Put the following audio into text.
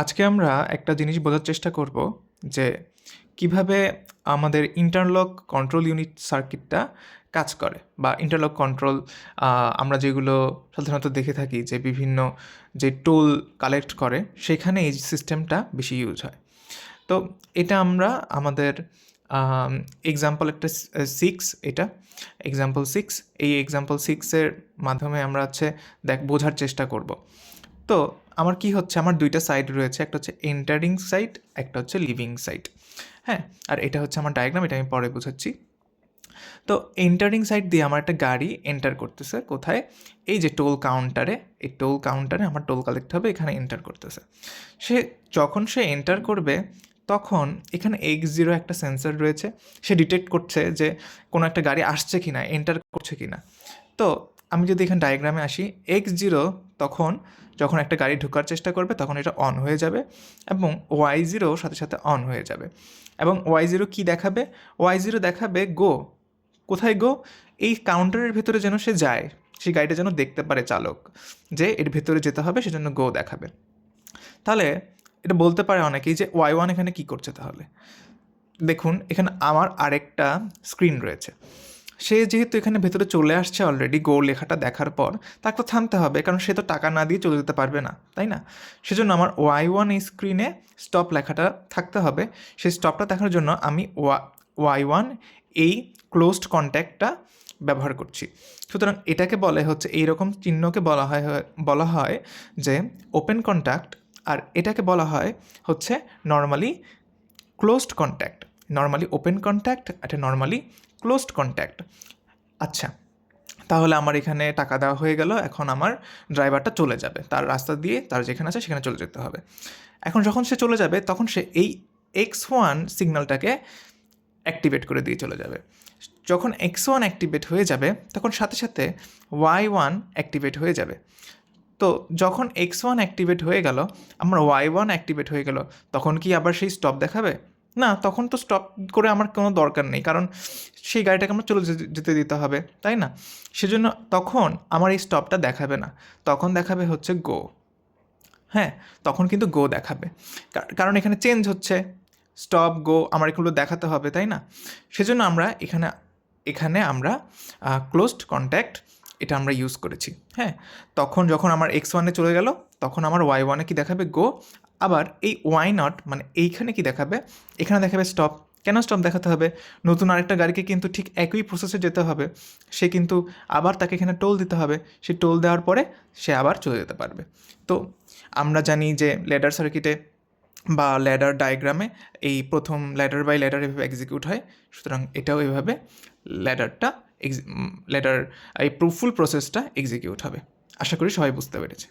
আজকে আমরা একটা জিনিস বোঝার চেষ্টা করব যে কিভাবে আমাদের ইন্টারলক কন্ট্রোল ইউনিট সার্কিটটা কাজ করে বা ইন্টারলক কন্ট্রোল আমরা যেগুলো সাধারণত দেখে থাকি যে বিভিন্ন যে টোল কালেক্ট করে সেখানে এই সিস্টেমটা বেশি ইউজ হয়। তো এটা আমরা আমাদের এক্সাম্পল একটা এটা এক্সাম্পল 6, এই এক্সাম্পল 6-এর মাধ্যমে আমরা বোঝার চেষ্টা করব। তো আমার কি হচ্ছে, আমার দুইটা সাইড রয়েছে, একটা হচ্ছে এন্টারিং সাইড, একটা হচ্ছে লিভিং সাইড। হ্যাঁ, আর এটা হচ্ছে আমার ডায়াগ্রাম, এটা আমি পরে বোঝাচ্ছি। তো এন্টারিং সাইড দিয়ে আমার একটা গাড়ি এন্টার করতেছে কোথায়, এই যে টোল কাউন্টারে, এই টোল কাউন্টারে আমার টোল কালেক্ট হবে, এখানে এন্টার করতেছে। যখন সে এন্টার করবে তখন এখানে X0 একটা সেন্সর রয়েছে, সে ডিটেক্ট করছে যে কোনো একটা গাড়ি আসছে কিনা, এন্টার করছে কিনা। তো আমি যদি এখানে ডায়াগ্রামে আসি, X0 তখন যখন একটা গাড়ি ঢোকার চেষ্টা করবে তখন এটা অন হয়ে যাবে এবং Y0 সাথে সাথে অন হয়ে যাবে। এবং Y0 কি দেখাবে? Y0 দেখাবে গো। কোথায় গো? এই কাউন্টারের ভেতরে যেন সে যায়, সেই গাড়িটা যেন দেখতে পারে চালক যে এর ভেতরে যেতে হবে, সেজন্য গো দেখাবে। তাহলে এটা বলতে পারে অনেকেই যে Y1 এখানে কি করছে। তাহলে দেখুন, এখানে আমার আরেকটা স্ক্রিন রয়েছে, সে যেহেতু এখানে ভেতরে চলে আসছে অলরেডি গো লেখাটা দেখার পর, তাকে তো থামতে হবে, কারণ সে তো টাকা না দিয়ে চলে যেতে পারবে না, তাই না? সেজন্য আমার Y1 এই স্ক্রিনে স্টপ লেখাটা থাকতে হবে। সেই স্টপটা দেখার জন্য আমি Y1 এই ক্লোজড কন্ট্যাক্টটা ব্যবহার করছি। সুতরাং এটাকে হচ্ছে এইরকম চিহ্নকে বলা হয় যে ওপেন কন্ট্যাক্ট, আর এটাকে বলা হয় হচ্ছে normally closed contact. Normally open contact, এটা নর্মালি ক্লোজড কন্ট্যাক্ট। আচ্ছা, তাহলে আমার এখানে টাকা দেওয়া হয়ে গেল, এখন আমার ড্রাইভারটা চলে যাবে, তার রাস্তা দিয়ে তার যেখানে আছে সেখানে চলে যেতে হবে। এখন যখন সে চলে যাবে তখন সে এই X1 সিগন্যালটাকে অ্যাক্টিভেট করে দিয়ে চলে যাবে। যখন X1 অ্যাক্টিভেট হয়ে যাবে তখন সাথে সাথে Y1 অ্যাক্টিভেট হয়ে যাবে। তো যখন X1 অ্যাক্টিভেট হয়ে গেল, আমার Y1 অ্যাক্টিভেট হয়ে গেল, তখন কি আবার সেই স্টপ দেখাবে? না, তখন তো স্টপ করে আমার কোনো দরকার নেই, কারণ সেই গাড়িটাকে আমার চলে যেতে দিতে হবে, তাই না? সেজন্য তখন আমার এই স্টপটা দেখাবে না, তখন দেখাবে হচ্ছে গো। হ্যাঁ, তখন কিন্তু গো দেখাবে, কারণ এখানে চেঞ্জ হচ্ছে, স্টপ গো আমার এগুলো দেখাতে হবে, তাই না? সেজন্য আমরা এখানে আমরা ক্লোজড কন্ট্যাক্ট এটা আমরা ইউজ করেছি। হ্যাঁ, তখন যখন আমার X1 চলে গেল তখন আমার Y1 কি দেখাবে? গো। আবার এই Y0 মানে এইখানে কি দেখাবে? এখানে দেখাবে স্টপ। কেন স্টপ দেখাতে হবে? নতুন আরেকটা গাড়িকে কিন্তু ঠিক একই প্রসেসে যেতে হবে, সে কিন্তু আবার তাকে এখানে টোল দিতে হবে, সে টোল দেওয়ার পরে সে আবার চলে যেতে পারবে। তো আমরা জানি যে ল্যাডার সার্কিটে বা ল্যাডার ডায়াগ্রামে এই প্রথম ল্যাডার বাই ল্যাডার এভাবে এক্সিকিউট হয়, সুতরাং এটাও এভাবে ল্যাডার এই ফুল প্রসেসটা এক্সিকিউট হবে। আশা করি সবাই বুঝতে পেরেছে।